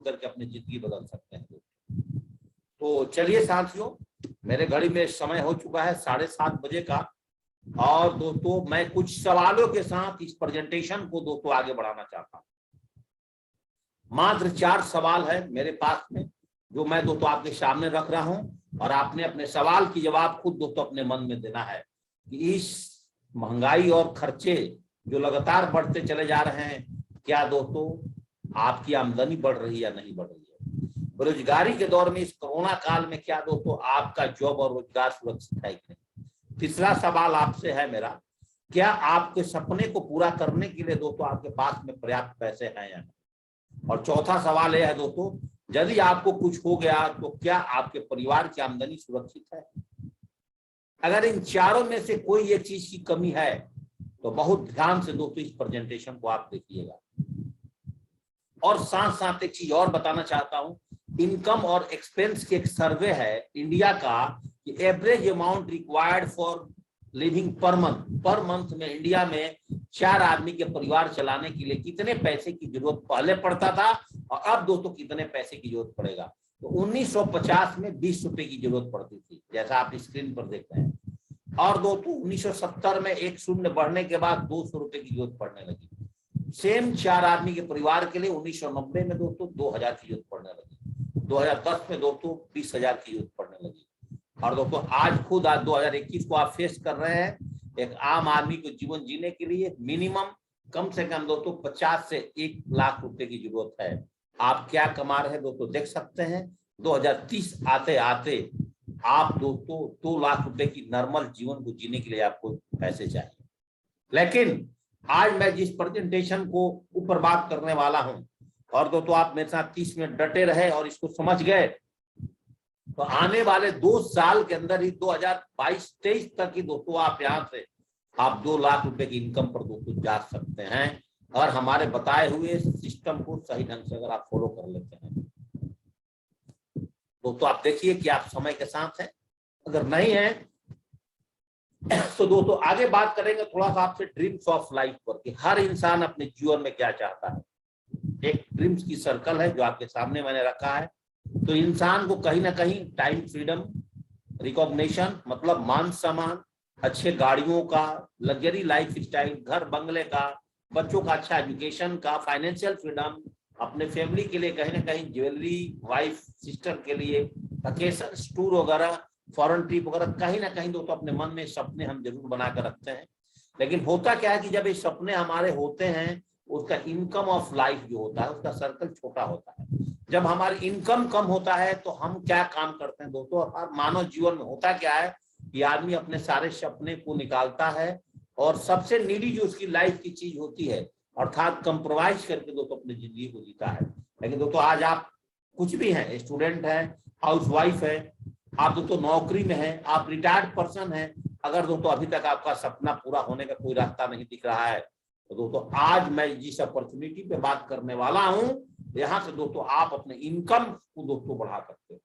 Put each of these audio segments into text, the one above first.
करके अपनी जिंदगी बदल सकते हैं। तो चलिए साथियों, मेरे घड़ी में समय हो चुका है 7:30 बजे का, और दोस्तों मैं कुछ सवालों के साथ इस प्रेजेंटेशन को दोस्तों आगे बढ़ाना चाहता हूँ। मात्र 4 सवाल है मेरे पास में, जो मैं दोस्तों आपके सामने रख रहा हूं, और आपने अपने सवाल की जवाब खुद दोस्तों अपने मन में देना है कि इस महंगाई और खर्चे जो लगातार बढ़ते चले जा रहे हैं, क्या दोस्तों आपकी आमदनी बढ़ रही है या नहीं बढ़ रही है? बेरोजगारी के दौर में, इस कोरोना काल में, क्या दोस्तों आपका जॉब और रोजगार सुरक्षित है कि नहीं? तीसरा सवाल आपसे है मेरा, क्या आपके सपने को पूरा करने के लिए दोस्तों आपके पास में पर्याप्त पैसे हैं या नहीं? और चौथा सवाल यह है दोस्तों, यदि आपको कुछ हो गया तो क्या आपके परिवार की आमदनी सुरक्षित है? अगर इन चारों में से कोई एक चीज की कमी है तो बहुत ध्यान से दोस्तों इस प्रेजेंटेशन को आप देखिएगा। और साथ साथ एक चीज और बताना चाहता हूं, इनकम और एक्सपेंस की एक सर्वे है इंडिया का कि average amount required for living per month में इंडिया में 4 आदमी के परिवार चलाने के लिए कितने पैसे की जरूरत पहले पड़ता था, और अब दोस्तों कितने पैसे की जरूरत पड़ेगा। तो 1950 में 20 रुपए की जरूरत पड़ती थी, जैसा आप स्क्रीन पर देख रहे हैं, और दोस्तों 1970 में एक शून्य बढ़ने के बाद 200 रुपए की जरूरत पड़ने लगी। सेम 4 आदमी के परिवार के लिए 1990 में दोस्तों 2000 की जरूरत पड़ने लगी, 2010 में दोस्तों 20,000 की जरूरत पड़ने लगी, और दोस्तों आज 2021 को आप फेस कर रहे हैं। एक आम आदमी को जीवन जीने के लिए मिनिमम कम से कम दोस्तों 50 से 1 लाख रुपए की जरूरत है। आप क्या कमा रहे हैं दोस्तों देख सकते हैं। 2030 आते आते आप दोस्तों 2 लाख रुपए की नॉर्मल जीवन को जीने के लिए आपको पैसे चाहिए। लेकिन आज मैं जिस प्रेजेंटेशन को ऊपर बात करने वाला हूं, और दोस्तों आप मेरे साथ 30 मिनट डटे रहे और इसको समझ गए, तो आने वाले 2 साल के अंदर ही 2022-23 तक ही दोस्तों आप यहाँ से आप 2 लाख रुपए की इनकम पर दोस्तों जा सकते हैं, और हमारे बताए हुए सिस्टम को सही ढंग से अगर आप फॉलो कर लेते हैं। दोस्तों आप देखिए कि आप समय के साथ हैं, अगर नहीं है तो दोस्तों आगे बात करेंगे थोड़ा सा आपसे ड्रीम्स ऑफ लाइफ पर, कि हर इंसान अपने जीवन में क्या चाहता है। एक ड्रीम्स की सर्कल है जो आपके सामने मैंने रखा है। तो इंसान को कहीं ना कहीं टाइम फ्रीडम, रिकॉग्निशन मतलब मान सम्मान, अच्छे गाड़ियों का, लग्जरी लाइफ स्टाइल, घर बंगले का, बच्चों का अच्छा एजुकेशन का, फाइनेंशियल फ्रीडम, अपने फैमिली के लिए कहीं ना कहीं ज्वेलरी, वाइफ सिस्टर के लिए वेकेशन, टूर वगैरह, फॉरेन ट्रिप वगैरह, कहीं ना कहीं दोस्तों अपने मन में सपने हम जरूर बनाकर रखते हैं। लेकिन होता क्या है कि जब ये सपने हमारे होते हैं, उसका इनकम ऑफ लाइफ जो होता है उसका सर्कल छोटा होता है। जब हमारी इनकम कम होता है तो हम क्या काम करते हैं दोस्तों, हर मानव जीवन में होता क्या है कि आदमी अपने सारे सपने को निकालता है, और सबसे नीडी जो उसकी लाइफ की चीज होती है, अर्थात कंप्रोमाइज करके दोस्तों अपनी जिंदगी को जीता है। लेकिन दोस्तों आज आप कुछ भी हैं, स्टूडेंट हैं, हाउसवाइफ है, आप दोस्तों नौकरी में हैं, आप रिटायर्ड पर्सन हैं, अगर दोस्तों अभी तक आपका सपना पूरा होने का कोई रास्ता नहीं दिख रहा है, तो दोस्तों आज मैं जिस अपॉर्चुनिटी पे बात करने वाला हूं, यहां से दोस्तों आप अपने इनकम को दोस्तों बढ़ा सकते हो।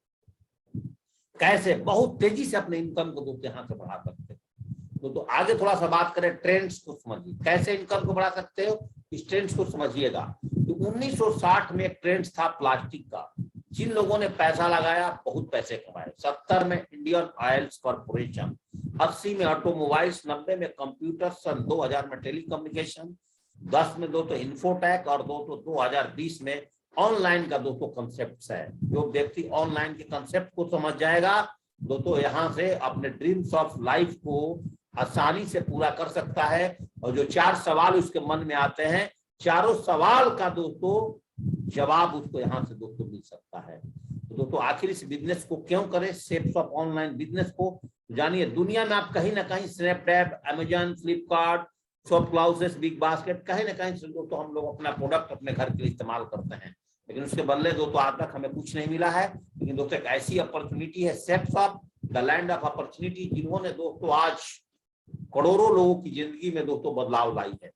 कैसे? बहुत तेजी से अपने इनकम को दोस्तों यहां से बढ़ा सकते हो। तो आगे थोड़ा सा बात करें, ट्रेंड्स को समझिए, कैसे इनकम को बढ़ा सकते हो, इस ट्रेंड्स को समझिएगा। तो 1960 में एक ट्रेंड था प्लास्टिक का, जिन लोगों ने पैसा लगाया बहुत पैसे कमाए। 70 में इंडियन ऑयल्स कॉर्पोरेशन, 80 में ऑटोमोबाइल्स, 90 में कंप्यूटर, सन 2000 में टेलीकम्युनिकेशन, 10 में दोस्तों इन्फोटेक, और दोस्तों 2020 में ऑनलाइन का दोस्तों कंसेप्ट है। जो व्यक्ति ऑनलाइन के कंसेप्ट को समझ जाएगा दोस्तों यहाँ से अपने ड्रीम्स ऑफ लाइफ को आसानी से पूरा कर सकता है। और जो 4 सवाल उसके मन में आते हैं, चारों सवाल का दोस्तों जवाब उसको यहाँ से दोस्तों मिल सकता है। तो दोस्तों आखिर इस बिजनेस को क्यों करें, शेप्स ऑफ ऑनलाइन बिजनेस को जानिए। दुनिया में आप कहीं ना कहीं Snapdeal, Amazon, Flipkart, shop क्लाउसेस, big basket, कहीं ना कहीं से दोस्तों हम लोग अपना प्रोडक्ट अपने घर के लिए इस्तेमाल करते हैं, लेकिन उसके बदले दोस्तों आज तक हमें कुछ नहीं मिला है। लेकिन दोस्तों एक ऐसी अपॉर्चुनिटी है, shapes of the land of opportunity, जिन्होंने दोस्तों आज करोड़ों लोगों की जिंदगी में दोस्तों बदलाव लाई है।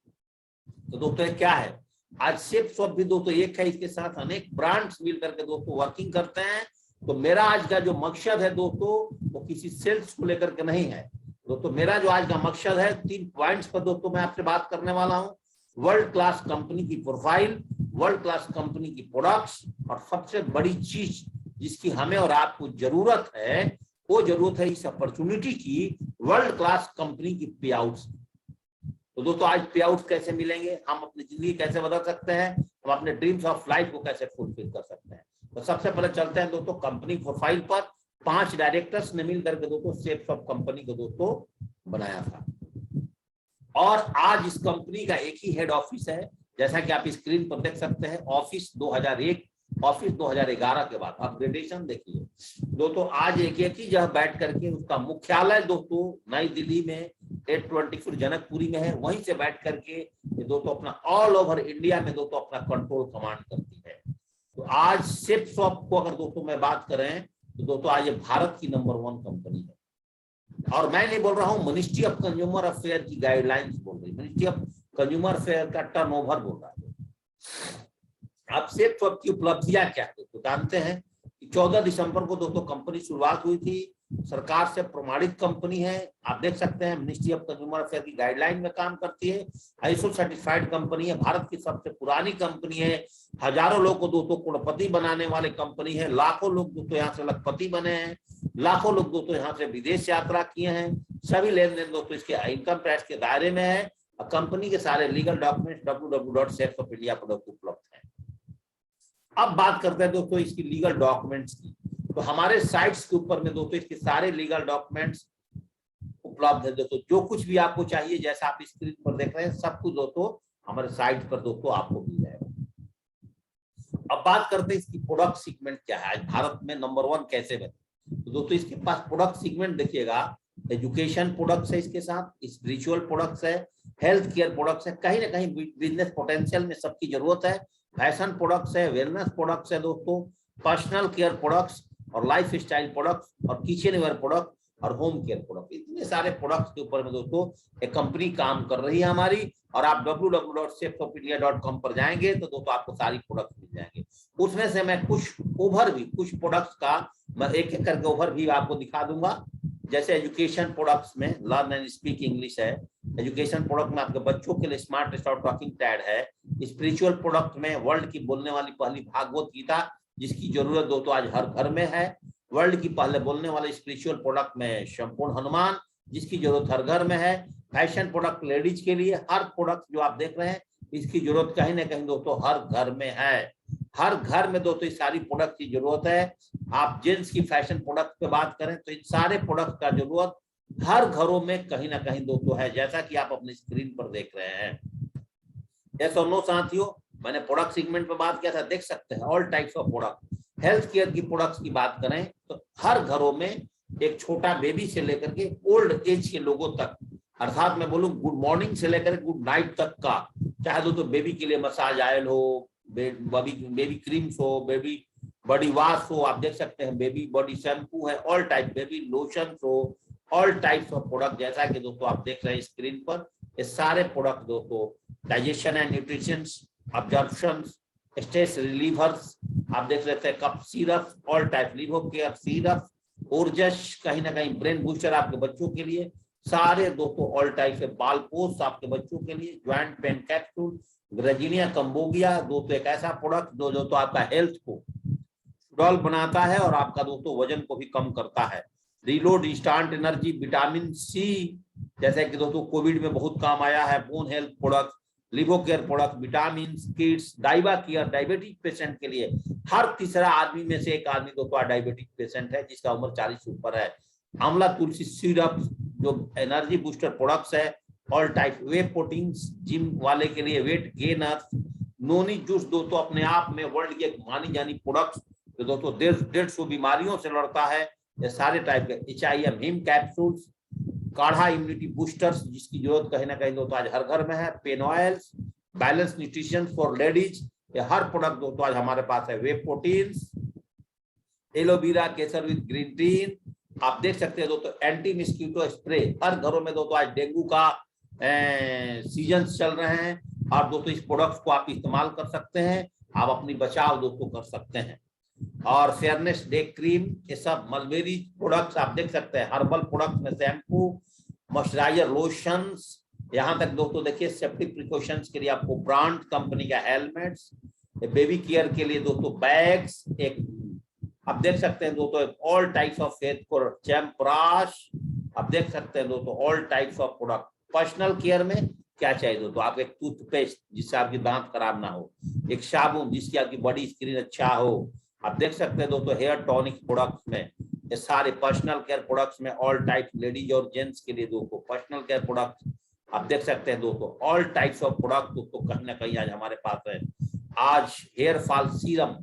तो दोस्तों क्या है, आज शेप्स ऑफ भी दोस्तों एक है, इसके साथ अनेक ब्रांड्स मिल करके दोस्तों वर्किंग करते हैं। तो मेरा आज का जो मकसद है दोस्तों, वो किसी सेल्स को लेकर के नहीं है दोस्तों। मेरा जो आज का मकसद है, 3 पॉइंट्स पर दोस्तों मैं आपसे बात करने वाला हूँ। वर्ल्ड क्लास कंपनी की प्रोफाइल, वर्ल्ड क्लास कंपनी की प्रोडक्ट्स, और सबसे बड़ी चीज जिसकी हमें और आपको जरूरत है, वो जरूरत है इस अपॉर्चुनिटी की, वर्ल्ड क्लास कंपनी की पे आउट्स। तो दोस्तों आज पे आउट्स कैसे मिलेंगे, हम अपनी जिंदगी कैसे बदल सकते हैं, हम अपने ड्रीम्स ऑफ लाइफ को कैसे फुलफिल कर सकते हैं। तो सबसे पहले चलते हैं दोस्तों कंपनी प्रोफाइल पर। 5 डायरेक्टर्स ने मिलकर के दोस्तों शेप्स ऑफ कंपनी को दोस्तों बनाया था, और आज इस कंपनी का एक ही हेड ऑफिस है, जैसा कि आप स्क्रीन पर देख सकते हैं। ऑफिस 2001, ऑफिस 2011 के बाद अपग्रेडेशन देखिए दोस्तों। आज एक ही जगह बैठ करके उसका मुख्यालय दोस्तों नई दिल्ली में 824 जनकपुरी में है, वहीं से बैठ करके दोस्तों अपना ऑल ओवर इंडिया में दोस्तों अपना कंट्रोल कमांड करती है। तो आज शेप्स ऑफ को अगर दोस्तों मैं बात करें तो दोस्तों आज ये भारत की नंबर 1 कंपनी है। और मैं नहीं बोल रहा हूं, मिनिस्ट्री ऑफ कंज्यूमर अफेयर की गाइडलाइंस बोल रही, मिनिस्ट्री ऑफ कंज्यूमर अफेयर का टर्नओवर बोल रहा है। अब शेप्स ऑफ की उपलब्धियां क्या है दोस्तों, जानते हैं कि 14 दिसंबर को दोस्तों कंपनी शुरुआत हुई थी, सरकार से प्रमाणित कंपनी है। आप देख सकते हैं मिनिस्ट्री ऑफ कंज्यूमर अफेयर की गाइडलाइन में काम करती है, आईएसओ सर्टिफाइड कंपनी है, भारत की सबसे पुरानी कंपनी है, हजारों लोग को दोस्तों करोड़पति बनाने वाले कंपनी है, लाखों लोग दोस्तों यहाँ से लखपति बने हैं, लाखों लोग दोस्तों यहाँ से विदेश यात्रा किए हैं। सभी लेन देन दोस्तों इसके इनकम टैक्स के दायरे में है। कंपनी के सारे लीगल डॉक्यूमेंट्स www.shapesofIndia पर उपलब्ध है। अब बात करते हैं दोस्तों इसकी लीगल डॉक्यूमेंट्स की। तो हमारे साइट्स के ऊपर में दोस्तों इसके सारे लीगल डॉक्यूमेंट्स उपलब्ध है दोस्तों। जो कुछ भी आपको चाहिए, जैसा आप स्क्रीन पर देख रहे हैं, सब कुछ दोस्तों हमारे साइट पर दोस्तों आपको मिल जाएगा। अब बात करते हैं इसकी प्रोडक्ट सीगमेंट क्या है, आज भारत में नंबर 1 कैसे बने। तो दोस्तों इसके पास प्रोडक्ट सीगमेंट देखिएगा, एजुकेशन प्रोडक्ट्स है, इसके साथ स्पिरिचुअल प्रोडक्ट्स है, हेल्थ केयर प्रोडक्ट्स है, कहीं ना कहीं बिजनेस पोटेंशियल में सबकी जरूरत है, फैशन प्रोडक्ट्स है, वेलनेस प्रोडक्ट्स है दोस्तों, पर्सनल केयर प्रोडक्ट्स और लाइफ स्टाइल प्रोडक्ट्स और किचन वेयर प्रोडक्ट और होम केयर प्रोडक्ट। इतने सारे प्रोडक्ट्स के ऊपर में दोस्तों एक कंपनी काम कर रही है हमारी। और आप www.shapesofIndia.com पर जाएंगे तो दोस्तों आपको सारी प्रोडक्ट्स मिल जाएंगे। उसमें से मैं कुछ प्रोडक्ट्स का मैं एक एक करके ओवरव्यू आपको दिखा दूंगा। जैसे एजुकेशन प्रोडक्ट्स में लर्न एंड स्पीक इंग्लिश है, एजुकेशन प्रोडक्ट में आपके बच्चों के लिए स्मार्ट स्टार्ट टॉकिंग पैड है, स्पिरिचुअल प्रोडक्ट में वर्ल्ड की बोलने वाली पहली भागवत गीता जिसकी जरूरत दोस्तों आज हर घर में है, वर्ल्ड की पहले बोलने वाले स्पिरिचुअल प्रोडक्ट में संपूर्ण हनुमान जिसकी जरूरत हर घर में है, फैशन प्रोडक्ट लेडीज के लिए, हर प्रोडक्ट जो आप देख रहे हैं इसकी जरूरत कहीं ना कहीं दोस्तों हर घर में है, हर घर में दोस्तों इस सारी प्रोडक्ट की जरूरत है। आप जेंट्स की फैशन प्रोडक्ट पे बात करें तो इन सारे प्रोडक्ट का जरूरत हर घरों में कहीं ना कहीं दोस्तों है, जैसा कि आप अपनी स्क्रीन पर देख रहे हैं। ऐसा नो साथियों, मैंने प्रोडक्ट सेगमेंट पे बात किया था, देख सकते हैं all types of product. Health care की प्रोडक्ट्स की बात करें तो हर घरों में एक छोटा बेबी से लेकर के ओल्ड एज के लोगों तक, अर्थात मैं बोलूं गुड मॉर्निंग से लेकर गुड नाइट तक का, चाहे दोस्तों बेबी के लिए मसाज ऑयल हो, बेबी क्रीम्स हो, बेबी बॉडी वॉश हो, आप देख सकते हैं बेबी बॉडी शैम्पू है, ऑल टाइप बेबी लोशन हो, ऑल टाइप्स ऑफ प्रोडक्ट जैसा कि दोस्तों आप देख रहे हैं स्क्रीन पर। ये सारे प्रोडक्ट दोस्तों digestion and nutrition, absorption, stress relievers, आप देख सकते हैं cup syrup, all type liver care syrup, ऊर्जस कहीं ना कहीं ब्रेन बूस्टर आपके बच्चों के लिए, सारे दोस्तों ऑल टाइप के बाल पोस्ट आपके बच्चों के लिए, ज्वाइंट पेन कैप्सूल, ग्रेजिनिया कंबोगिया दोस्तों एक ऐसा प्रोडक्ट जो दोस्तों आपका हेल्थ को सुडौल बनाता है और आपका दोस्तों वजन को भी कम करता है। Reload instant energy vitamin C, जैसे कि दोस्तों कोविड में बहुत काम आया है, bone health product, Livo care product, vitamin kids, Diaba care diabetic patient के लिए, हर तीसरा आदमी में से एक आदमी दोस्तों डायबिटिक पेशेंट है जिसका उम्र 40 से ऊपर है। आंवला तुलसी सिरप जो एनर्जी बूस्टर प्रोडक्ट्स है, ऑल टाइप वे प्रोटीन्स जिम वाले के लिए, वेट गेनर, नोनी जूस दोस्तों अपने आप में वर्ल्ड की एक मानी जानी प्रोडक्ट्स जो दोस्तों 150 बीमारियों से लड़ता है, ये सारे टाइप के HIM हिम कैप्सूल्स, काढ़ा इम्यूनिटी बूस्टर्स जिसकी जरूरत कहीं ना कहीं दोस्तों आज हर घर में है, pain oils, balance nutrition for ladies, ये हर प्रोडक्ट दोस्तों आज हमारे पास है। Whey proteins, aloe vera kesar with green tea, आप देख सकते हैं दोस्तों एंटी मिस्कीटो स्प्रे, हर घरों में दोस्तों आज डेंगू का सीजन चल रहे हैं और दोस्तों इस प्रोडक्ट्स को आप इस्तेमाल कर सकते हैं, आप अपनी बचाव दोस्तों कर सकते हैं। और फेयरनेस डे क्रीम, ये सब मलबेरी प्रोडक्ट्स आप देख सकते हैं, हर्बल प्रोडक्ट्स में शैम्पू, मॉइस्चराइजर, लोशंस, यहाँ तक दोस्तों देखिए सेफ्टी प्रिकॉशंस के लिए आपको ब्रांड कंपनी का हेलमेट्स, बेबी केयर के लिए दोस्तों बैग्स, एक आप देख सकते हैं दोस्तों all types of face for Chyawanprash, आप देख सकते हैं दोस्तों all types of product. Personal care में क्या चाहिए दोस्तों, आप एक टूथपेस्ट जिससे आपकी दांत खराब ना हो, एक साबुन जिसकी आपकी बॉडी स्किन अच्छा हो, आप देख सकते हैं दोस्तों हेयर टॉनिक प्रोडक्ट्स में, ये सारे पर्सनल केयर प्रोडक्ट्स में ऑल टाइप लेडीज और जेंट्स के लिए दोस्तों पर्सनल केयर प्रोडक्ट आप देख सकते हैं दोस्तों ऑल टाइप्स ऑफ प्रोडक्ट दोस्तों कहीं ना कहीं आज हमारे पास है। आज हेयर फॉल सीरम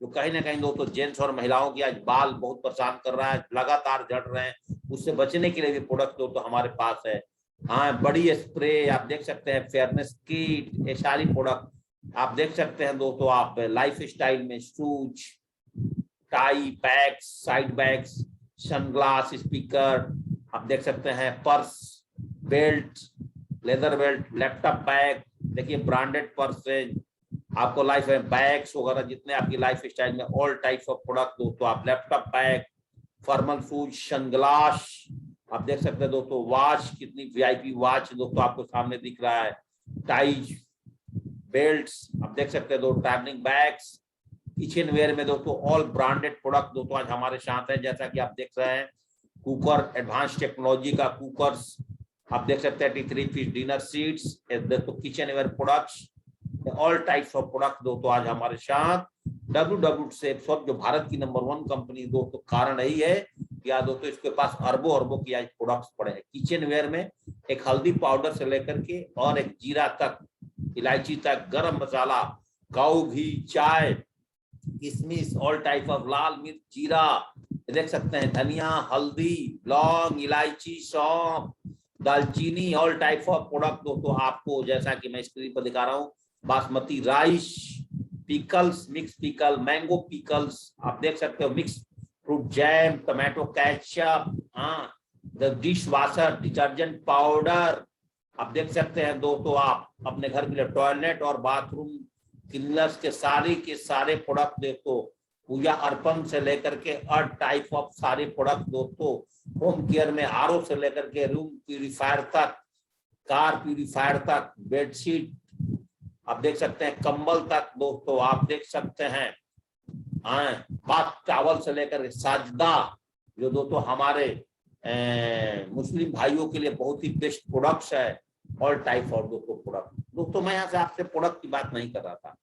जो कहीं ना कहीं दोस्तों जेंट्स और महिलाओं की आज बाल बहुत परेशान कर रहा है, लगातार झड़ रहे हैं, उससे बचने के लिए भी प्रोडक्ट दोस्तों हमारे पास है। हाँ, बड़ी स्प्रे आप देख सकते हैं, फेयरनेस किट, ये सारी प्रोडक्ट आप देख सकते हैं दोस्तों। आप लाइफ स्टाइल में shoes, tie, bags, side bags, sunglass, speaker आप देख सकते हैं, purse, belt, leather belt, laptop bag, देखिए ब्रांडेड पर्स है आपको, लाइफ बैग्स वगैरह जितने आपकी लाइफ स्टाइल में ऑल टाइप्स ऑफ प्रोडक्ट दोस्तों, आप laptop bag, formal shoes, sunglass आप देख सकते हैं दोस्तों, वॉच, कितनी वीआईपी वॉच दोस्तों आपको सामने दिख रहा है, टाइज, बेल्ट्स आप देख सकते हैं दोस्तों, ट्रैवलिंग बैग्स, किचन वेयर में दोस्तों ऑल ब्रांडेड प्रोडक्ट दोस्तों आज हमारे साथ है। जैसा कि आप देख रहे हैं कुकर, एडवांस टेक्नोलॉजी का कुकर्स आप देख सकते हैं, 3 पीस डिनर सीट्स दोस्तों, kitchen ware products, all types of product दोस्तों आज हमारे साथ। WWShop जो भारत की नंबर 1 कंपनी दोस्तों, कारण यही है कि आज दोस्तों इसके पास अरबों अरबों की आज प्रोडक्ट्स पड़े हैं। किचन वेयर में एक हल्दी पाउडर से लेकर के और एक जीरा तक, इलायची तक, गरम मसाला, काऊ घी, चाय, किशमिश, ऑल टाइप ऑफ लाल मिर्च, जीरा देख सकते हैं, धनिया, हल्दी, लौंग, इलायची, सौंफ, दालचीनी, ऑल टाइप ऑफ प्रोडक्ट दोस्तों आपको जैसा कि मैं स्क्रीन पर दिखा रहा हूँ, basmati rice, pickles, mix pickle, mango pickles आप देख सकते हो, mix fruit jam, tomato ketchup, हाँ, डिश वॉशर, डिटर्जेंट पाउडर आप देख सकते हैं दोस्तों। आप अपने घर के लिए टॉयलेट और बाथरूम क्लीनर्स के सारे प्रोडक्ट दोस्तों, पूजा अर्पण से लेकर के हर टाइप ऑफ सारे प्रोडक्ट दोस्तों, होम केयर में आरओ से लेकर के रूम प्यूरिफायर तक, कार प्यूरिफायर तक, बेडशीट आप देख सकते हैं, कंबल तक दोस्तों आप देख सकते हैं, बाथ टॉवल से लेकर साजदा जो दोस्तों हमारे मुस्लिम भाइयों के लिए बहुत ही बेस्ट प्रोडक्ट्स है, ऑल टाइप ऑफ दोस्तों प्रोडक्ट। दोस्तों मैं यहाँ से आपसे प्रोडक्ट की बात नहीं कर रहा था,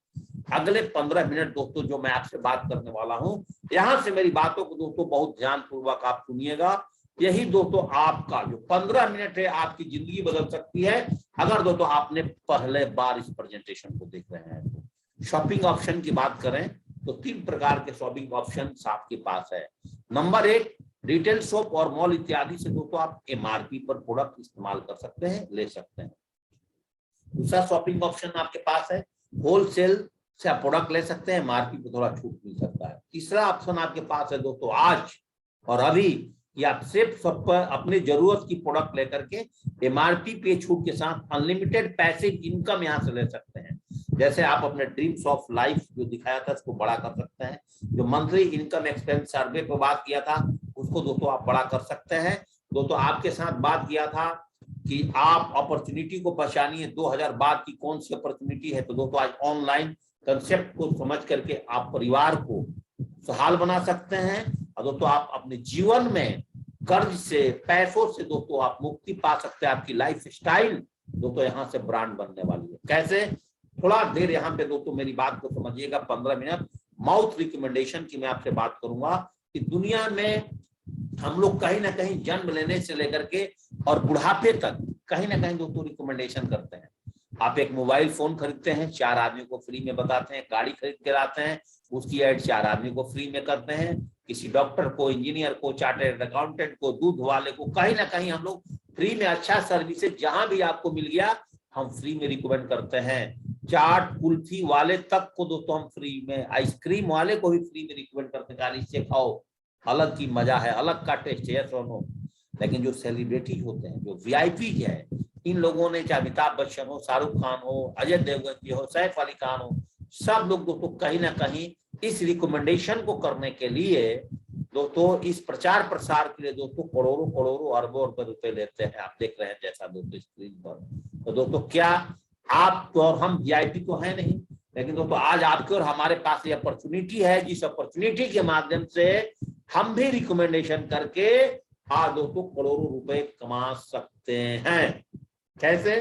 अगले 15 मिनट दोस्तों जो मैं आपसे बात करने वाला हूँ, यहाँ से मेरी बातों को दोस्तों बहुत ध्यान पूर्वक आप सुनिएगा। यही दोस्तों आपका जो 15 मिनट है आपकी जिंदगी बदल सकती है अगर दोस्तों आपने पहले बार इस प्रेजेंटेशन को देख रहे हैं। तो शॉपिंग ऑप्शन की बात करें तो 3 प्रकार के शॉपिंग ऑप्शन आपके पास है। नंबर 1, रिटेल शॉप और मॉल इत्यादि से दोस्तों आप MRP पर प्रोडक्ट इस्तेमाल कर सकते हैं, ले सकते हैं। दूसरा शॉपिंग ऑप्शन आपके पास है होलसेल से आप प्रोडक्ट ले सकते हैं, MRP पे थोड़ा छूट मिल सकता है। तीसरा ऑप्शन आपके पास है दोस्तों आज और अभी कि आप सिर्फ सब पर अपने जरूरत की प्रोडक्ट लेकर के MRP पे छूट के साथ अनलिमिटेड पैसिव इनकम यहाँ से ले सकते हैं। जैसे आप अपने ड्रीम्स ऑफ लाइफ जो दिखाया था उसको बड़ा कर सकते हैं, जो मंथली इनकम एक्सपेंस सर्वे पर बात किया था उसको दोस्तों आप बड़ा कर सकते हैं। दोस्तों आपके साथ बात किया था कि आप अपॉर्चुनिटी को पहचानिए, 2000 बाद की कौन सी अपॉर्चुनिटी है। तो दोस्तों आज ऑनलाइन कंसेप्ट को समझ करके आप परिवार को खुशहाल बना सकते हैं और दोस्तों आप अपने जीवन में कर्ज से, पैसों से दोस्तों आप मुक्ति पा सकते हैं। आपकी लाइफ स्टाइल दोस्तों यहाँ से ब्रांड बनने वाली है। कैसे? थोड़ा देर यहाँ पे दोस्तों मेरी बात को समझिएगा। 15 मिनट माउथ रिकमेंडेशन की मैं आपसे बात करूंगा कि दुनिया में हम लोग कहीं ना कहीं जन्म लेने से लेकर के और बुढ़ापे तक कहीं ना कहीं दोस्तों रिकमेंडेशन करते हैं। आप एक मोबाइल फोन खरीदते हैं, 4 आदमी को फ्री में बताते हैं, गाड़ी खरीद के लाते हैं, उसकी एड 4 आदमी को फ्री में करते हैं, किसी डॉक्टर को, इंजीनियर को, चार्टर्ड अकाउंटेंट को, दूध वाले को, कहीं ना कहीं हम लोग फ्री में अच्छा सर्विसेज जहां भी आपको मिल गया हम फ्री में रिकमेंड करते हैं। चाट कुल्फी वाले तक को दोस्तों हम फ्री में, आइसक्रीम वाले को भी फ्री में रिकमेंड करते हैं, इससे खाओ, अलग की मजा है, अलग का टेस्ट है, सोनो। लेकिन जो सेलिब्रिटी होते हैं, जो VIP है, इन लोगों ने, चाहे अमिताभ बच्चन हो, शाहरुख खान हो, अजय देवगन जी हो, सैफ अली खान हो, सब लोग दोस्तों कहीं ना कहीं इस रिकमेंडेशन को करने के लिए दोस्तों, इस प्रचार प्रसार के लिए दोस्तों करोड़ों करोड़ों अरबों अरबों रुपए लेते हैं। आप देख रहे हैं जैसा दोस्तों स्क्रीन पर। तो दोस्तों क्या आप तो और हम VIP तो है नहीं, लेकिन दोस्तों आज आपके और हमारे पास ये अपॉर्चुनिटी है, जिस अपॉर्चुनिटी के माध्यम से हम भी रिकमेंडेशन करके आज दोस्तों करोड़ों रुपए कमा सकते हैं। कैसे?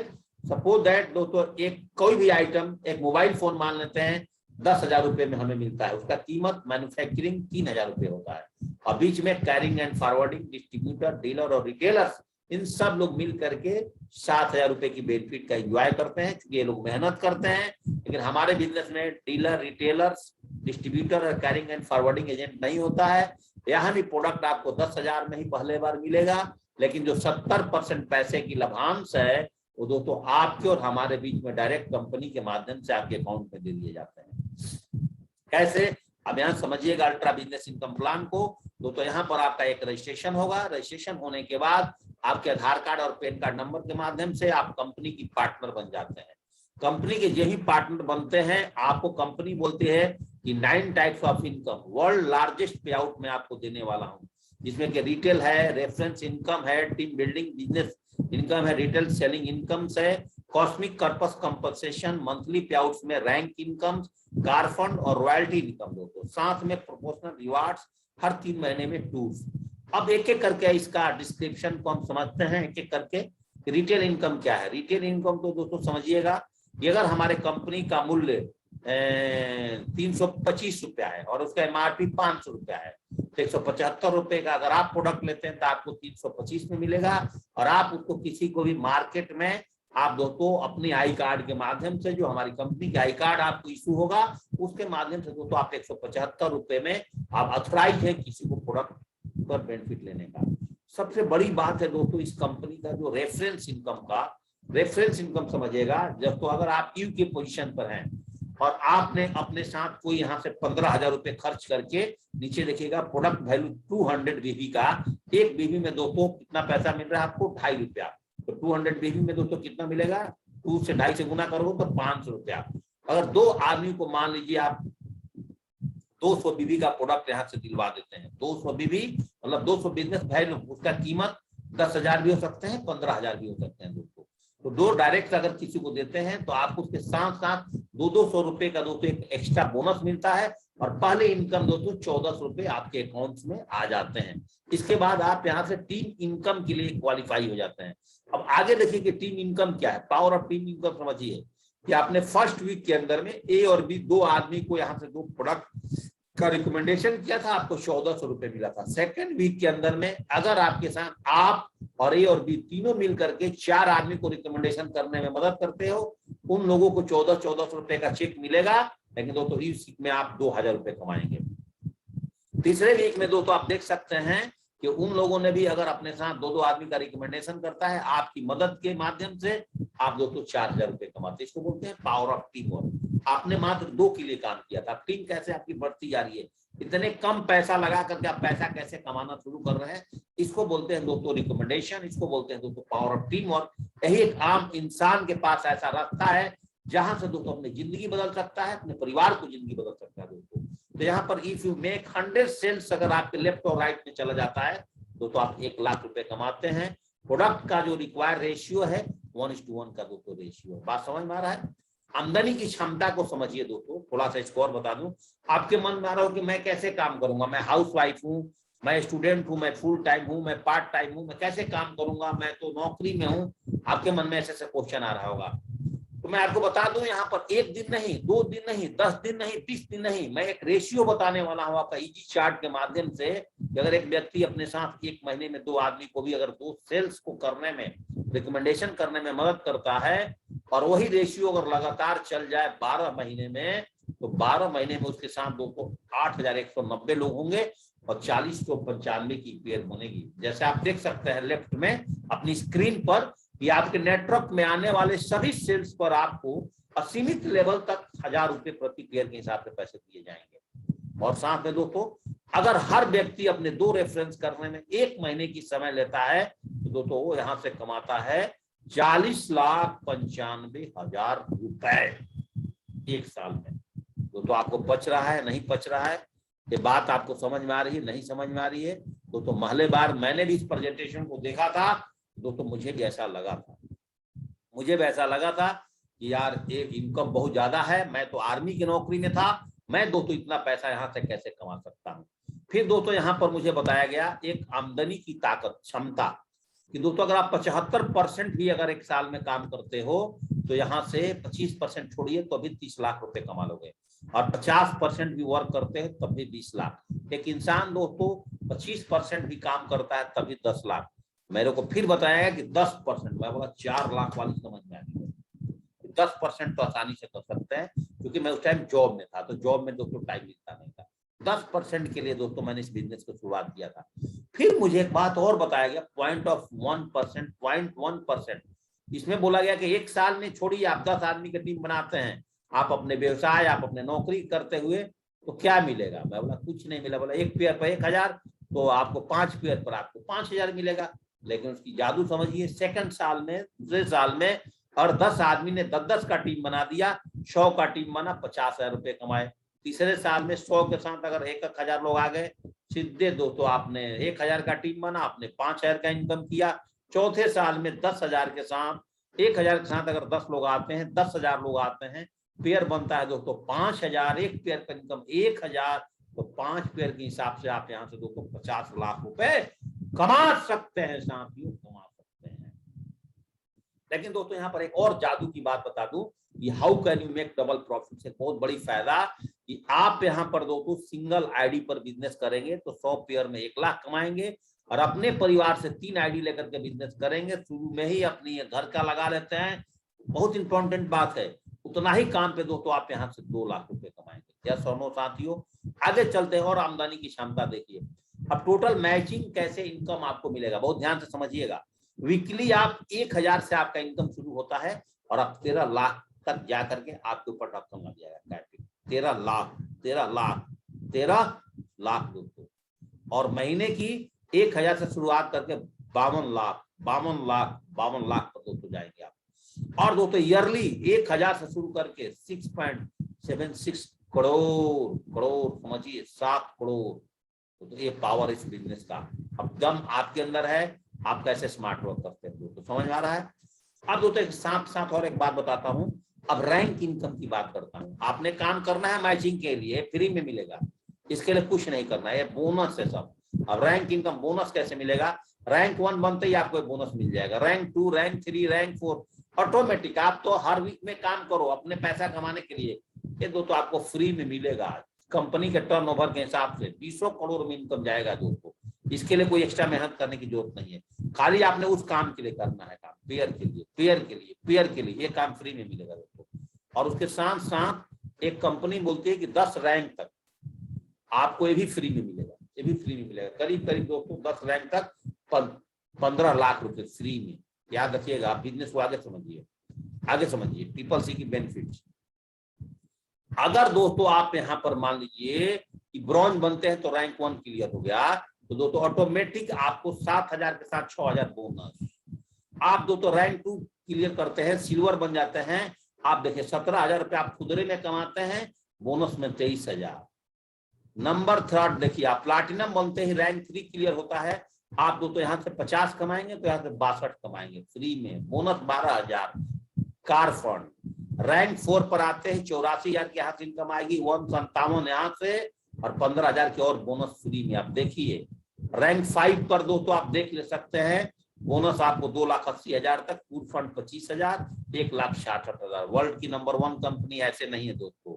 सपोज दैट दोस्तों एक कोई भी आइटम, एक मोबाइल फोन मान लेते हैं 10,000 रुपए में हमें मिलता है, उसका कीमत मैन्युफैक्चरिंग 3,000 रुपए होता है, और बीच में carrying and forwarding, distributor, dealer और रिटेलर्स, इन सब लोग मिल करके 7,000 रुपए की बेनिफिट का एंजॉय करते हैं, क्योंकि ये लोग मेहनत करते हैं। लेकिन हमारे बिजनेस में डीलर, रिटेलर्स, डिस्ट्रीब्यूटर और कैरिंग एंड फॉरवर्डिंग एजेंट नहीं होता है। यहाँ भी प्रोडक्ट आपको 10,000 में ही पहले बार मिलेगा, लेकिन जो 70% पैसे की लाभांश है वो दोस्तों आपके और हमारे बीच में डायरेक्ट कंपनी के माध्यम से आपके अकाउंट में दे दिए जाते हैं। कैसे? अब यहाँ समझिएगा अल्ट्रा बिजनेस इनकम प्लान को। दोस्तों यहाँ पर आपका एक रजिस्ट्रेशन होगा। रजिस्ट्रेशन होने के बाद आपके आधार कार्ड और पैन कार्ड नंबर के माध्यम से आप कंपनी की पार्टनर बन जाते हैं। कंपनी के यही पार्टनर बनते हैं, आपको कंपनी बोलती है कि 9 types of income world largest पे आउट में आपको देने वाला हूं, जिसमें कि रिटेल है, रेफरेंस इनकम है, टीम बिल्डिंग बिजनेस इनकम है, रिटेल सेलिंग इनकम्स है, कॉस्मिक पर्पस कंपनसेशन, मंथली पे आउट्स में रैंक इनकम, कार फंड और रॉयल्टी इनकम दोस्तों, साथ में प्रोपोर्शनल रिवार्ड्स, हर 3 महीने में टूर्स। अब एक एक करके इसका डिस्क्रिप्शन को हम समझते हैं एक एक करके। रिटेल इनकम क्या है? रिटेल इनकम तो दोस्तों समझिएगा कि अगर हमारे कंपनी का मूल्य 325 रुपया है और उसका एमआरपी 500 रुपया है, तो 175 रुपए का अगर आप प्रोडक्ट लेते हैं तो आपको 325 में मिलेगा, और आप उसको किसी को भी मार्केट में आप दोस्तों अपनी आई कार्ड के माध्यम से, जो हमारी कंपनी का आई कार्ड आपको इशू होगा, उसके माध्यम से दोस्तों आप 175 रुपए में आप अथोराइज है किसी को प्रोडक्ट पर बेनिफिट लेने का। सबसे बड़ी बात है दोस्तों इस कंपनी का जो रेफरेंस इनकम का, रेफरेंस इनकम समझिएगा। जब तो अगर आप क्यू के पोजीशन पर हैं और आपने अपने साथ कोई यहाँ से 15,000 रुपए खर्च करके, नीचे देखिएगा प्रोडक्ट वैल्यू 200 बीबी का, एक बीबी में दोस्तों कितना पैसा मिल रहा है आपको? 2.5 रुपया। तो 200 बीबी में दोस्तों कितना मिलेगा? 2 से 2.5 से गुना करो तो 500 रुपया। अगर 2 आदमी को मान लीजिए आप 200 बीबी का प्रोडक्ट यहाँ से दिलवा देते हैं, 200 बीबी मतलब 200 बिजनेस वैल्यू, उसका कीमत 10,000 भी हो सकते हैं, 15,000 भी हो सकते हैं दोस्तों। तो 2 डायरेक्ट अगर किसी को देते हैं तो आपको उसके साथ साथ 200 रुपए का दोस्तों एक एक्स्ट्रा बोनस मिलता है, और पहले इनकम दोस्तों 1400 रुपए आपके अकाउंट्स में आ जाते हैं। इसके बाद आप यहाँ से टीम इनकम के लिए क्वालिफाई हो जाते हैं। अब आगे देखिए कि टीम इनकम क्या है। पावर ऑफ टीम इनकम समझिए कि आपने फर्स्ट वीक के अंदर में ए और बी 2 आदमी को यहाँ से 2 प्रोडक्ट का रिकमेंडेशन किया था, आपको 1400 रुपए मिला था। सेकेंड वीक के अंदर में अगर आपके साथ आप और ए और बी तीनों मिल करके 4 आदमी को रिकमेंडेशन करने में मदद करते हो, उन लोगों को 1400 रुपए का चेक मिलेगा, लेकिन दोस्तों इस वीक में आप 2000 रुपए कमाएंगे। तीसरे वीक में दोस्तों आप देख सकते हैं कि उन लोगों ने भी अगर अपने साथ 2 आदमी का रिकमेंडेशन करता है, आपकी मदद के माध्यम से आप दोस्तों 4000 रुपए कमाते हैं। इसको बोलते हैं पावर ऑफ टीम वर्क। आपने मात्र 2 के लिए काम किया था, टीम कैसे आपकी बढ़ती जा रही है, इतने कम पैसा लगा करके आप पैसा कैसे कमाना शुरू कर रहे हैं, इसको बोलते हैं दोस्तों रिकमेंडेशन, इसको बोलते हैं दोस्तों पावर ऑफ टीम वर्क। यही एक आम इंसान के पास ऐसा रास्ता है जहां से दोस्तों अपनी जिंदगी बदल सकता है, अपने परिवार को जिंदगी बदल सकता है दोस्तों। तो यहाँ पर इफ यू मेक 100 सेल्स अगर आपके लेफ्ट और राइट में चला जाता है तो आप 1 लाख रुपए कमाते हैं। प्रोडक्ट का जो रिक्वायर्ड रेशियो है 1:1 का दोस्तों रेशियो। बात समझ में आ रहा है? आमदनी की क्षमता को समझिए दोस्तों। थोड़ा सा स्कोर बता दूं, आपके मन में आ रहा हो कि मैं कैसे काम करूंगा, मैं हाउस वाइफ हूँ, मैं स्टूडेंट हूँ, मैं फुल टाइम हूँ, मैं पार्ट टाइम हूँ, मैं कैसे काम करूंगा, मैं तो नौकरी में हूँ। आपके मन में ऐसे क्वेश्चन आ रहा होगा। तो मैं आपको बता दूं यहाँ पर 1 दिन नहीं, 2 दिन नहीं, 10 दिन नहीं, 30 दिन नहीं, मैं एक रेशियो बताने वाला हूँ आपका इजी चार्ट के माध्यम से। अगर एक व्यक्ति अपने साथ 1 महीने में 2 आदमी को भी अगर 2 सेल्स को करने में, रिकमेंडेशन करने में मदद करता है, और वही रेशियो अगर लगातार चल जाए 12 महीने में, तो 12 महीने में उसके साथ दोस्तों 8190 लोग होंगे और 4095 की पेयर बनेगी। जैसे आप देख सकते हैं लेफ्ट में अपनी स्क्रीन पर, ये आपके नेटवर्क में आने वाले सभी सेल्स पर आपको असीमित लेवल तक 1000 रुपए प्रति पेयर के हिसाब से पैसे दिए जाएंगे। और साथ में दोस्तों अगर हर व्यक्ति अपने 2 रेफरेंस करने में 1 महीने की समय लेता है तो दोस्तों वो यहाँ से कमाता है 40,95,000 रुपए 1 साल में। दोस्तों आपको पच रहा है, नहीं पच रहा है? ये बात आपको समझ में आ रही है, नहीं समझ में आ रही है? दोस्तों महले बार मैंने भी इस प्रेजेंटेशन को देखा था दोस्तों, मुझे भी ऐसा लगा था कि यार ये इनकम बहुत ज्यादा है, मैं तो आर्मी की नौकरी में था, मैं दोस्तों इतना पैसा यहाँ से कैसे कमा सकता हूँ। फिर दोस्तों यहाँ पर मुझे बताया गया एक आमदनी की ताकत, क्षमता, कि दोस्तों अगर आप 75% भी अगर एक साल में काम करते हो तो यहाँ से 25% छोड़िए तो अभी 30 लाख रुपए कमा लोगे, और 50% भी वर्क करते हैं तब भी 20 लाख। एक इंसान दोस्तों 25% भी काम करता है तभी 10 लाख। मेरे को फिर बताया कि 10%, मैं बोला 4 लाख वाली समझ में आ गई। 10% तो आसानी से कर सकते हैं, क्योंकि मैं उस टाइम जॉब में था, तो जॉब में दोस्तों टाइम मिलता नहीं था। 10% के लिए दोस्तों मैंने इस बिजनेस को शुरुआत किया था। फिर मुझे एक बात और बताया गया, 0.1%, 0.1%। इसमें बोला गया कि एक साल में छोड़िए, आप 10 आदमी की टीम बनाते हैं, आप अपने व्यवसाय, आप अपने नौकरी करते हुए, तो क्या मिलेगा? मैं बोला कुछ नहीं मिला। बोला एक पेयर पर 1000, तो आपको 5 पेयर पर आपको 5000 मिलेगा। लेकिन उसकी जादू समझिए, सेकंड साल में, दूसरे साल में, और 10 आदमी ने 10-10 का टीम बना दिया, 100 का टीम बना, 50,000 रुपए कमाए। तीसरे साल में 100 के साथ अगर 1,000 लोग आ गए, सीधे दोस्तों आपने 1000 का टीम बना, आपने 5000 का इनकम किया। चौथे साल में 10,000 के साथ, 1000 के साथ अगर 10 लोग आते हैं, 10,000 लोग आते हैं, पेयर बनता है दोस्तों 5000, एक पेयर का इनकम 1000, तो 5 पेयर के हिसाब से आप यहाँ से दोस्तों 50 लाख रुपए कमा सकते हैं साथियों, कमा सकते हैं। लेकिन दोस्तों यहाँ पर एक और जादू की बात बता दूं, ये how can you make double profit से बहुत बड़ी फायदा, कि आप यहाँ पर दोस्तों सिंगल आईडी पर बिजनेस करेंगे तो 100 पेयर में 1 लाख कमाएंगे, और अपने परिवार से 3 आईडी लेकर के बिजनेस करेंगे, शुरू में ही अपनी घर का लगा लेते हैं, बहुत इंपॉर्टेंट बात है, उतना ही काम पे दोस्तों आप यहाँ से 2 लाख रुपए कमाएंगे। क्या सोनो साथियों, आगे चलते हैं और आमदनी की क्षमता देखिए। अब टोटल मैचिंग कैसे इनकम आपको मिलेगा, बहुत ध्यान से समझिएगा। वीकली आप 1000 से आपका इनकम शुरू होता है, और आप 13 लाख तक जा करके आपके ऊपर रकम लग जाएगा। 13 लाख, 13 लाख, 13 लाख दोस्तों, और महीने की 1000 से शुरुआत करके 52 लाख, 52 लाख, 52 लाख पर दोस्तों जाएंगे आप। और दोस्तों ईयरली 1000 से शुरू करके 6.76 करोड़ समझिए, 7 करोड़। तो ये पावर इस बिजनेस का, अब दम आपके अंदर है, आप कैसे स्मार्ट वर्क करते हैं दोस्तों, समझ में आ रहा है। अब दोस्तों एक साथ और एक बात बताता हूं, अब रैंक इनकम की बात करता हूं। आपने काम करना है मैचिंग के लिए, फ्री में मिलेगा, इसके लिए कुछ नहीं करना है, ये बोनस है सब। अब रैंक इनकम बोनस कैसे मिलेगा? रैंक 1 बनते ही आपको बोनस मिल जाएगा, रैंक 2, रैंक 3, रैंक 4 ऑटोमेटिक। आप तो हर वीक में काम करो अपने पैसा कमाने के लिए, ये दोस्तों आपको फ्री में मिलेगा। कंपनी के टर्नओवर के हिसाब से 20 करोड़ में इनकम जाएगा दोस्तों, इसके लिए कोई एक्स्ट्रा मेहनत करने की जरूरत नहीं है, खाली आपने उस काम के लिए करना है, काम पेयर के लिए, पेयर के लिए, पेयर के लिए, ये काम फ्री में मिलेगा दोस्तों। और उसके साथ साथ एक कंपनी बोलती है कि 10 रैंक तक आपको ये भी फ्री में मिलेगा, ये भी फ्री में मिलेगा, करीब करीब दोस्तों 10 रैंक तक 15 लाख रुपए फ्री में। याद रखिएगा, आप बिजनेस को आगे समझिए, आगे समझिए, ट्रिपल सी की बेनिफिट्स। अगर दोस्तों आप यहाँ पर मान लीजिए कि ब्रॉन्ज बनते हैं तो रैंक 1 क्लियर हो गया, तो दोस्तों ऑटोमेटिक आपको 7000 के साथ 6000 बोनस। आप दोस्तों रैंक 2 क्लियर करते हैं, सिल्वर बन जाते हैं, आप देखिए 17,000 रुपए आप खुदरे में कमाते हैं, बोनस में 23,000। नंबर 3 देखिए, आप प्लाटिनम बनते ही रैंक 3 क्लियर होता है, आप दोस्तों यहाँ से 50 कमाएंगे तो यहाँ से 62 कमाएंगे फ्री में, बोनस 12,000। कार फंड रैंक 4 पर आते हैं, 84,000 की यहाँ से इनकम आएगी, 157 यहाँ से, और 15,000 की और बोनस फ्री में। आप देखिए रैंक 5 पर दोस्तों आप देख ले सकते हैं, बोनस आपको 2,80,000 तक, पूल फंड 25,000, 1,66,000। वर्ल्ड की नंबर 1 कंपनी ऐसे नहीं है दोस्तों।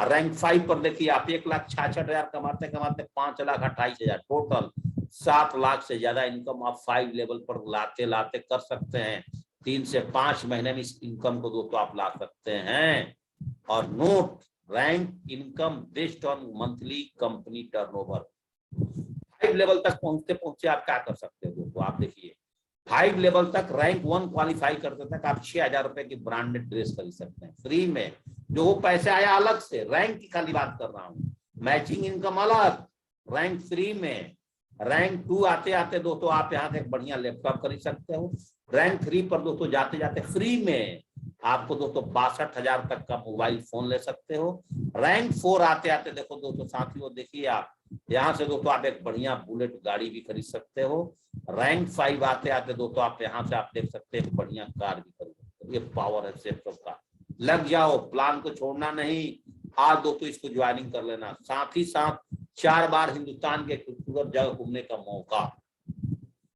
रैंक 5 पर देखिए आप 1,66,000 कमाते कमाते 5,28,000, टोटल 7 लाख से ज्यादा इनकम आप 5 लेवल पर लाते लाते कर सकते हैं। 3 से 5 महीने में इस इनकम को दोस्तों आप ला सकते हैं। और note, rank income based on monthly company turnover. 5 level तक पहुंचते पहुंचते आप क्या कर सकते हैं दोस्तों, आप देखिए 5 लेवल तक रैंक 1 क्वालिफाई करते तक आप 6,000 रुपए की ब्रांडेड ड्रेस खरीद सकते हैं फ्री में, जो वो पैसे आया अलग से, रैंक की खाली बात कर रहा हूँ, मैचिंग इनकम अलग, रैंक फ्री में। रैंक 2 आते आते दोस्तों आप यहाँ से एक बढ़िया लैपटॉप खरीद सकते हो। रैंक 3 पर दोस्तों जाते जाते फ्री में आपको दोस्तों 62,000 तक का मोबाइल फोन ले सकते हो। रैंक 4 आते आते देखो दोस्तों साथियों, देखिए आप यहाँ से दोस्तों आप एक बढ़िया बुलेट गाड़ी भी खरीद सकते हो। रैंक 5 आते आते दोस्तों आप यहाँ से आप देख सकते हैं बढ़िया कार भी खरीद सकते हो। ये पावर है सेफ का। लग जाओ, प्लान को छोड़ना नहीं। आज दोस्तों इसको ज्वाइनिंग कर लेना, साथ ही साथ 4 बार हिंदुस्तान के खूबसूरत जगह घूमने का मौका।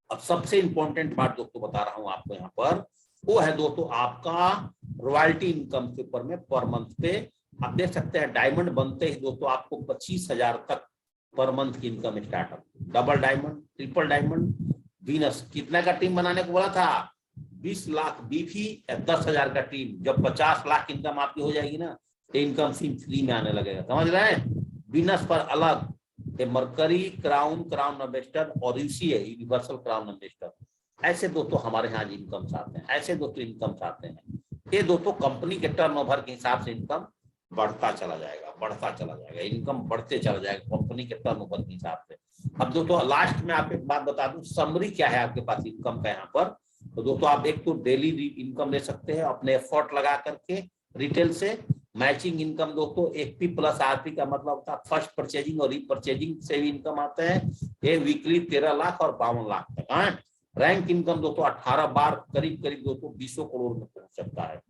अब सबसे इंपॉर्टेंट बात दोस्तों बता रहा हूं आपको यहाँ पर, वो है दोस्तों आपका रॉयल्टी इनकम के ऊपर में पर मंथ पे। आप देख सकते हैं डायमंड बनते ही दोस्तों आपको 25,000 तक पर मंथ की income startup. Double diamond, triple diamond, Venus, कितना का टीम बनाने को बोला था? 20 लाख बीफी या 10,000 का टीम। जब 50 लाख इनकम आपकी हो जाएगी ना, तो इनकम सिर्फ फ्री में आने लगेगा, समझ रहे हैं? वीनस पर अलग, मरकरी, क्राउन, क्राउन इन्वेस्टर और यूसीए, यूनिवर्सल क्राउन इन्वेस्टर। ऐसे दोस्तों हमारे यहाँ इनकम आते हैं, ऐसे दोस्तों इनकम आते हैं। ये दोस्तों कंपनी के टर्नओवर के हिसाब से इनकम बढ़ता चला जाएगा, बढ़ता चला जाएगा, इनकम बढ़ते चला जाएगा कंपनी के टर्नओवर के हिसाब से। अब दोस्तों लास्ट में आपको एक बात बता दूं, समरी क्या है आपके पास इनकम का यहाँ पर। तो दोस्तों आप एक तो डेली इनकम ले सकते हैं अपने एफर्ट लगा करके रिटेल से। मैचिंग इनकम दोस्तों एफपी प्लस आरपी का मतलब होता है फर्स्ट परचेजिंग और रीपरचेजिंग से भी इनकम आते हैं। ये वीकली 13 लाख और 52 लाख तक है। रैंक इनकम दोस्तों 18 बार करीब करीब दोस्तों 20 करोड़ में पहुंच सकता है।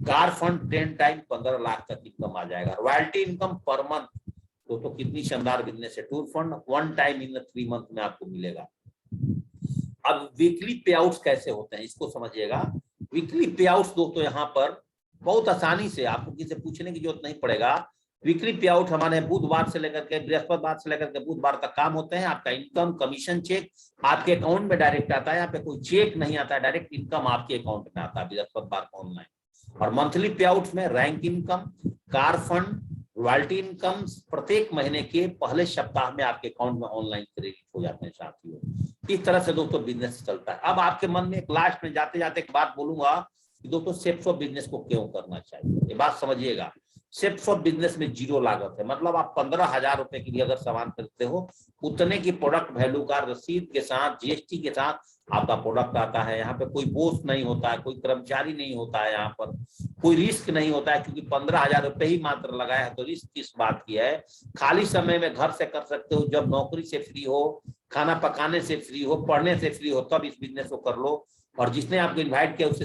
कार फंड 10 टाइम 15 लाख तक इनकम आ जाएगा। रॉयल्टी इनकम पर मंथ दोस्तों कितनी शानदार बिजनेस है। Tour fund 1 time in 3 month में आपको मिलेगा। अब वीकली पे आउट्स कैसे होते हैं इसको समझिएगा। वीकली पे आउट्स दोस्तों यहाँ पर बहुत आसानी से आपको किसी से पूछने की जरूरत नहीं पड़ेगा। वीकली पे आउट हमारे बुधवार से लेकर के बृहस्पतिवार से लेकर के बुधवार तक काम होते हैं। आपका इनकम कमीशन चेक आपके अकाउंट में डायरेक्ट आता है। यहाँ पे कोई चेक नहीं आता है, डायरेक्ट इनकम आपके अकाउंट में आता है बृहस्पतिवार को ऑनलाइन। और मंथली पे आउट में rank income, car fund, royalty income प्रत्येक महीने के पहले सप्ताह में आपके अकाउंट में ऑनलाइन क्रेडिट हो जाते हैं साथियों। इस तरह से दोस्तों बिजनेस चलता है। अब आपके मन में एक लास्ट में जाते जाते एक बात बोलूंगा कि दोस्तों सेप्स ऑफ बिजनेस को क्यों करना चाहिए, ये बात समझिएगा। सेप्स ऑफ बिजनेस में 0 लागत है, मतलब आप 15,000 रुपए की भी अगर सामान खरीदते हो उतने की प्रोडक्ट वैल्यू का रसीद के साथ जीएसटी के साथ आपका प्रोडक्ट आता है। यहाँ पे कोई बोझ नहीं होता है, कोई कर्मचारी नहीं होता है, यहाँ पर कोई रिस्क नहीं होता है, क्योंकि 15,000 रुपए ही मात्र लगाया है। तो रिस्क किस बात की है? खाली समय में घर से कर सकते हो, जब नौकरी से फ्री हो, खाना पकाने से फ्री हो, पढ़ने से फ्री हो, तब इस बिजनेस को कर लो। और जिसने आपको इन्वाइट किया उससे